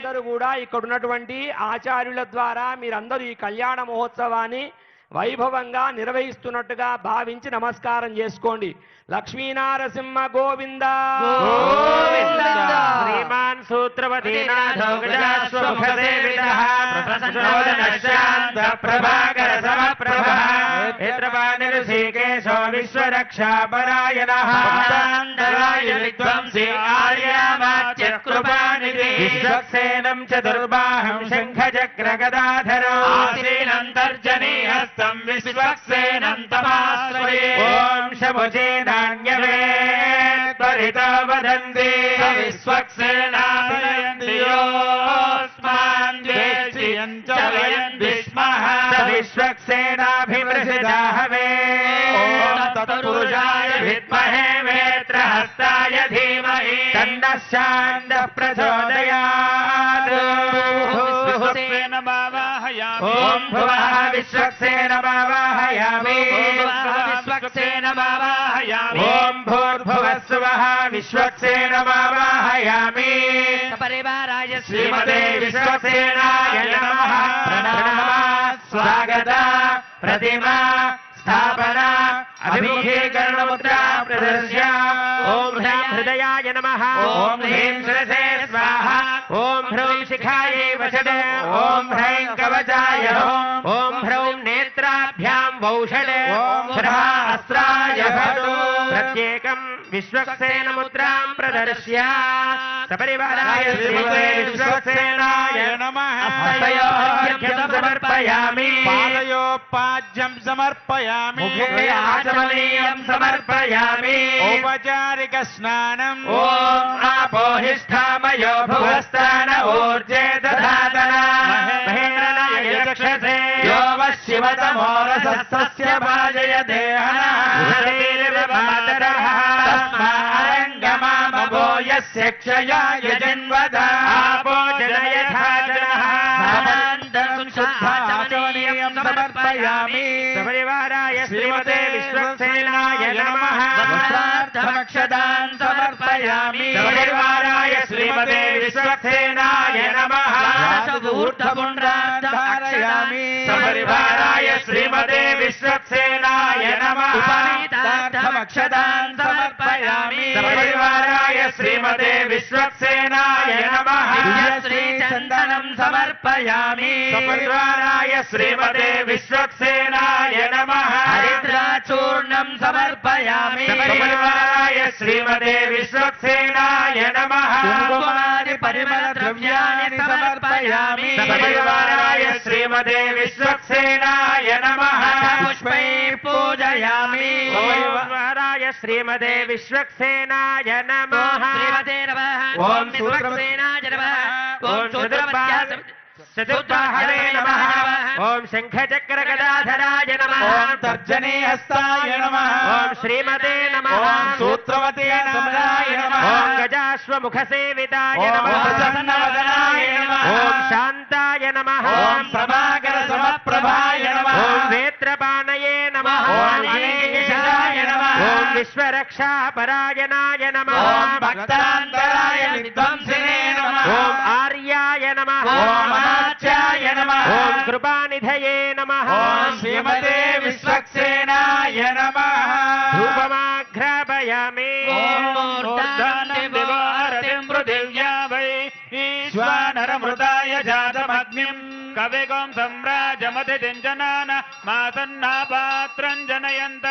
మీరందరూ కూడా ఇక్కడ ఉన్నటువంటి ఆచార్యుల ద్వారా మీరందరూ ఈ కళ్యాణ మహోత్సవాన్ని వైభవంగా నిర్వహిస్తున్నట్టుగా భావించి నమస్కారం చేసుకోండి. లక్ష్మీనారసింహ గోవింద గోవింద. శ్రీమాన్ సూత్రవతీనాథో గజాశ్వముఖసేవితః ప్రసన్నోదనశాంత ప్రభాకర సమప్రభః నేత్రపాణిఋషికేశో విశ్వరక్షాపరాయణః భక్తాంతరాయ విద్వంసి ఆర్యామాచ్యకృపానిధి విశ్వక్సేనం చతుర్బాహం శంఖచక్రగదాధరో ఆసీనంతర్జనీహస్తం విశ్వక్సేనం తమాశ్రయే ఓం శముచేనాన్యవే త్వరితో వదంతి విశ్వక్సేనాభినయంతి యోస్మాన్ ద్వేష్యం చ వయం విస్మః విశ్వక్సేనాభిమృషిదాహవే ఓం తత్పురుషాయ విద్మహే వేత్రహస్తాయ ధీమహి తన్నః శాంతః ప్రచోదయాత్. ఓం భువః విశ్వక్సేనమావాహయామి విశ్వక్సేనమావాహయామి ఓం భూర్భువస్సువః విశ్వక్సేనమావాహయామి పరివారాయ శ్రీమతే విశ్వక్సేనాయ నమః. ప్రణామ స్వాగత ప్రతిమా స్థాపన అభిముఖీకరణముద్రా ప్రదర్శ్య ఓం హ్రీం హృదయాయ నమః ఓం హ్రీం శిరసే స్వాహా ఓం హ్రౌం శిఖాయై వచదే ఓం హ్రైం కవచాయ ఓం హ్రౌం నేత్రాభ్యాం వౌషడే ఓం శ్రవా అస్త్రాయ భటో ప్రత్యేకం విశ్వక్సేనముద్రాం ప్రదర్శ్య సపరివారాయ శ్రీమతే విశ్వక్సేనాయ నమః. హస్తయోర్ఘ్యం సమర్పయామి పాదయోపాద్యం సమర్పయామి ముఖే ఆచమనీయం సమర్పయామి ఔపచారిక స్నానం ఓం ఆపోహిష్ఠామయో భువస్థాన ఊర్జే దధాతన మహేరణాయ రక్షసే యో వశివతమోరసస్తస్య భాజయ దేహనః తస్మారంగమామభో యస్య క్షయాయ జన్వద ఆపో జనయథా జనః శుద్ధాచమనీయం సమర్పయామి సపరివారాయ శ్రీమతే విశ్వక్సేనాయ నమః. వస్త్రార్థమక్షదాన్ సమర్పయామి సపరివారాయ శ్రీమతే విశ్వక్సేనాయ నమః. ధారయామి సపరివారాయ శ్రీమతే విశ్వక్సేనాయ నమః. ఉపనీతార్థమక్షదాన్ సమర్పయామి సపరివారాయ శ్రీమతే విశ్వక్సేనాయ నమః. శ్రీచందనం సమర్పయామి సపరివారాయ శ్రీమతే విశ్వక్సేనాయ నమః. హరిద్రాచూర్ణం సమర్పయామి సపరివారాయ శ్రీమతే విశ్వక్సేనాయ నమః. కుంకుమాది పరిమళ ద్రవ్యాన్ని సమర్పయామి సపరివారాయ శ్రీమతే విశ్వక్సేనాయ నమః. పుష్పై పూజయామి సపరివారాయ శ్రీమతే విశ్వక్సేనాయ నమః. శ్రీమతే నమః ఓం విశ్వక్సేనాయ నమః ఓం చతుర్బాహవే నమః. ఓం శంఖచక్రగదాధరాయ నమః. ఓం తర్జనీహస్తాయ నమః. ఓం శ్రీమతే నమః. ఓం సూత్రవతీనాథాయ నమః. ఓం గజాశ్వముఖసేవితాయ ఓం నమః. ప్రసన్నవదనాయ నమః. ఓం శాంతాయ నమః. ఓం ప్రభాకర సమప్రభాయ నమః. ఓం వేత్రపాణయే నమః. ఓం అనికేశాయ నమః. ఓం విశ్వరక్షాపరాయణాయ నమః. ఓం భక్తాంతరాయ విద్వంసినే నమః. ఓం ఆర్యాయ నమః. ఓం అమాత్యాయ నమః. ఓం కృపానిధయే నమః. ఓం శ్రీమతే విశ్వక్సేనాయ నమః. ధూపమాఘ్రాపయామి. ఓం మూర్ధాన్నం వివాహరతిం పృథివ్యా వై ఈశ్వానరమృతాయ జాతమగ్నిం కవిగం సమ్రాజమతి జింజనాన మాసన్నా పాత్రం జనయంత